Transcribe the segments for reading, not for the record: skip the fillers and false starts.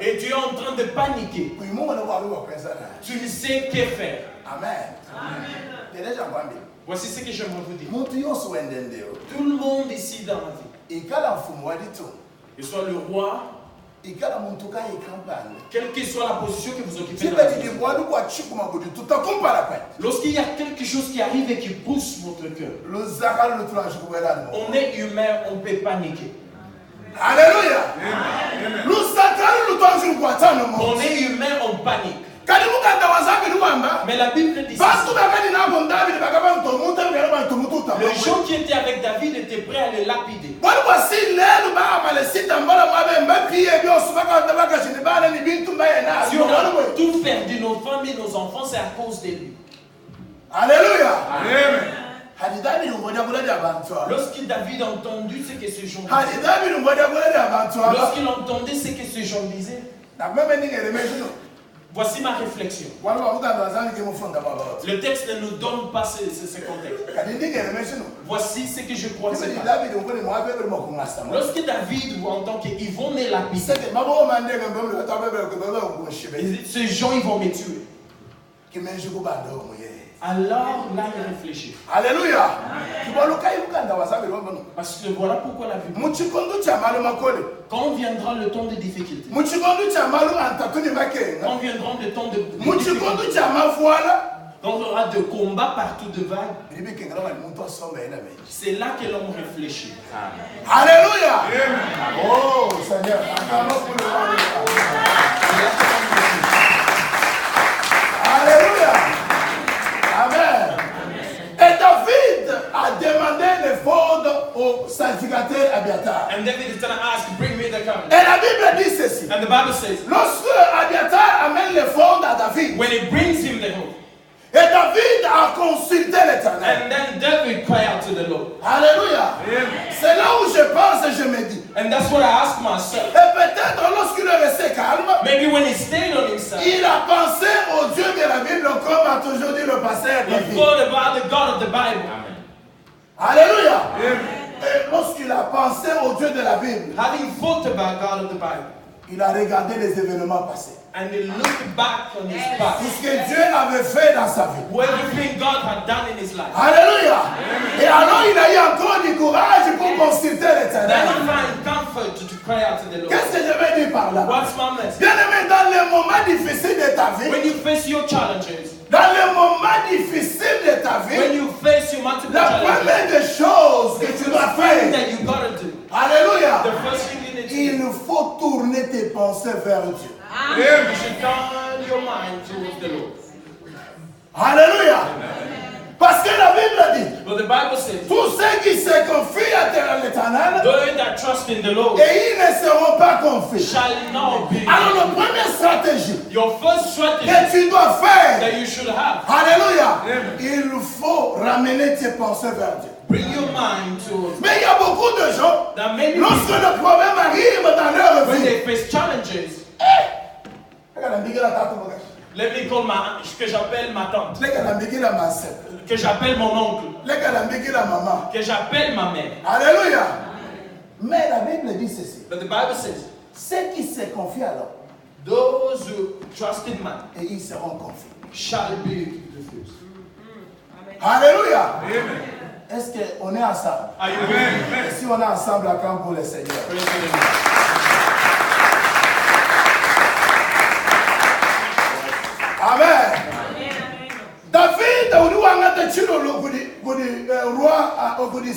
Et tu es en train de paniquer. Tu ne sais que faire. Amen. Voici ce que j'aimerais vous dire. Tout le monde ici dans la vie, que ce soit le roi, quelle que soit la position que vous occupez dans la vie, lorsqu'il y a quelque chose qui arrive et qui pousse votre cœur, on est humain, on peut paniquer. Alléluia. On est humain, on panique. Mais la Bible dit les gens qui étaient avec David étaient prêts à le lapider. Si on a tout perdu, nos familles, nos enfants, c'est à cause de lui. Alléluia. Lorsque David a entendu ce que ces gens disaient, lorsqu'il entendait ce que ces gens disaient, voici ma réflexion. Le texte ne nous donne pas ce contexte. Voici ce que je crois. Lorsque David entend qu'ils vont me lapider, ces gens ils vont me tuer. Alors là il réfléchit. Alléluia. Parce que voilà pourquoi la Bible. Quand viendra le temps de difficulté, quand viendra le temps de difficulté, quand on aura de combats partout de vagues, c'est là que l'homme réfléchit. Alléluia. Oh Seigneur. Alléluia. Amen. Et David a demandé l'éphod au sacrificateur Abiatar. And David is going to ask, bring me the covenant. Et la Bible dit ceci. And the Bible says, lorsque Abiatar amène l'éphod à David, when he brings him the hope, et David a consulté l'Éternel. And then David cried out to the Lord. Alléluia. C'est là où je pense et je me dis. And that's what I ask myself. Et peut-être lorsqu'il est resté calme, maybe when he stayed on himself, il a pensé au Dieu de la Bible comme a toujours dit le pasteur David. He thought about the God of the Bible. Alléluia. Et lorsqu'il a pensé au Dieu de la Bible, having thought about God of the Bible, il a regardé les événements passés. And he looked back on his past. Tout ce que Dieu avait fait dans sa vie. Everything God had done in his life. Alléluia. Et alors il a eu encore du courage pour consulter l'Éternel. Then he find comfort to cry out to the Lord. Qu'est-ce que je veux dire par là? What's my message? Bien aimé, dans les moments difficiles de ta vie, when you face your challenges, dans les moments difficiles de ta vie, when you face your multiple la première des choses que tu dois faire, that you gotta do, alléluia, the first thing you need to do, il faut tourner tes pensées vers Dieu. You should turn your mind towards the Lord. Alléluia. Parce que la Bible dit, but the Bible says, tous ceux qui se confient à l'Éternel, those that trust in the Lord, et ils ne seront pas confus. Shall not be. Alors la première stratégie, your first strategy, que tu dois faire, that you should have, alléluia, il faut ramener tes pensées vers Dieu. Bring your mind towards. Mais il y a beaucoup de gens, lorsque le problème arrive dans leur when vie, they face challenges, let me call my, que j'appelle ma tante, que j'appelle mon oncle, que j'appelle ma mère. Alléluia. Mais la Bible dit ceci. But the Bible says, ceux qui se confient à l'homme, those who trust in man, et ils seront confiés, shall be refused. Alléluia. Est-ce qu'on est ensemble? Amen. Si on est ensemble, acclame pour le Seigneur. Amen. David, roi,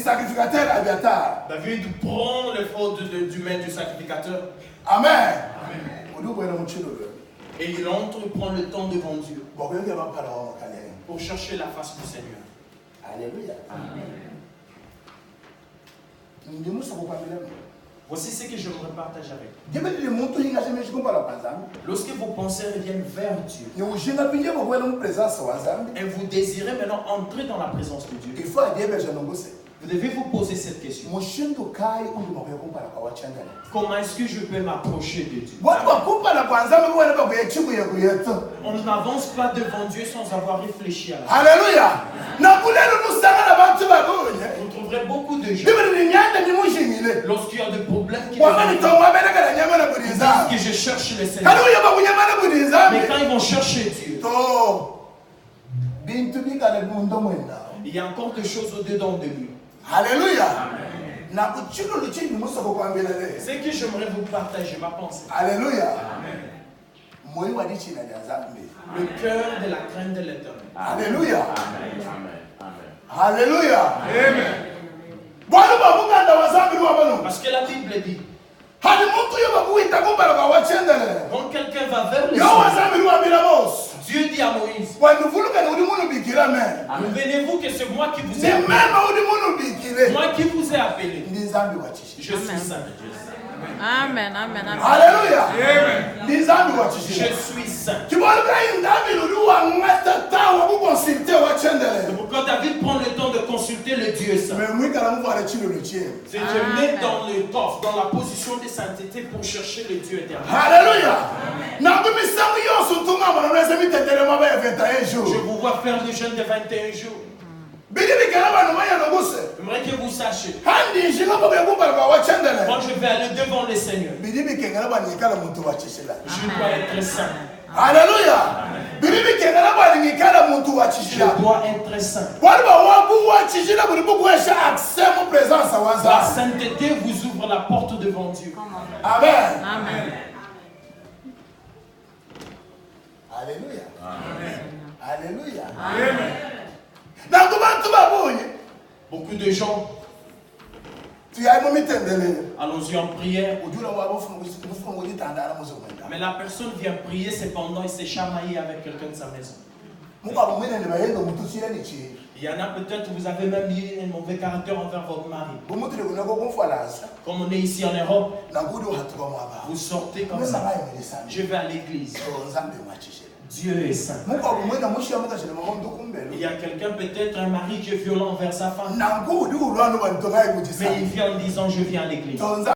sacrificateur Abiatar. David prend le faute du maître du sacrificateur. Amen. Et il entre, il prend le temps devant Dieu pour chercher la face du Seigneur. Alléluia. Voici ce que j'aimerais partager avec vous. Lorsque vos pensées reviennent vers Dieu et vous désirez maintenant entrer dans la présence de Dieu, vous devez vous poser cette question. Comment est-ce que je peux m'approcher de Dieu? On n'avance pas devant Dieu sans avoir réfléchi à la Alléluia. Vous trouverez beaucoup de gens, lorsqu'il y a des problèmes qui disent que je cherchent le Seigneur. Mais quand ils vont chercher Dieu, il y a encore quelque chose au-dedans de lui. Alléluia. C'est que j'aimerais vous partager ma pensée. Alléluia. Le cœur de la crainte de l'Éternel. Alléluia. Amen. Alléluia. Amen. Parce que la Bible dit, quand quelqu'un va vers le Seigneur, Dieu dit à Moïse, venez-vous que c'est moi qui vous ai appelé. Moi qui vous ai appelé. Je suis saint. Amen, amen, amen. Alléluia. Je suis saint. C'est pourquoi David prend le temps de consulter le Dieu saint. C'est de mettre dans le coffre, dans la position de sainteté pour chercher le Dieu éternel. Alléluia. Je vous vois faire le jeûne de 21 jours. J'aimerais que vous sachiez. Quand je vais aller devant le Seigneur, je dois être saint. Alléluia. Je dois être saint. La sainteté vous ouvre la porte devant Dieu. Amen. Amen. Alléluia. Amen. Alléluia. Amen. Beaucoup de gens, allons-y en prière, mais la personne vient prier, cependant il s'est chamaillé avec quelqu'un de sa maison. Il y en a peut-être, vous avez même eu un mauvais caractère envers votre mari. Comme on est ici en Europe, vous sortez comme ça. Je vais à l'église. Dieu est saint. Il y a quelqu'un, peut-être un mari qui est violent envers sa femme. Mais il vient en disant, je viens à l'église.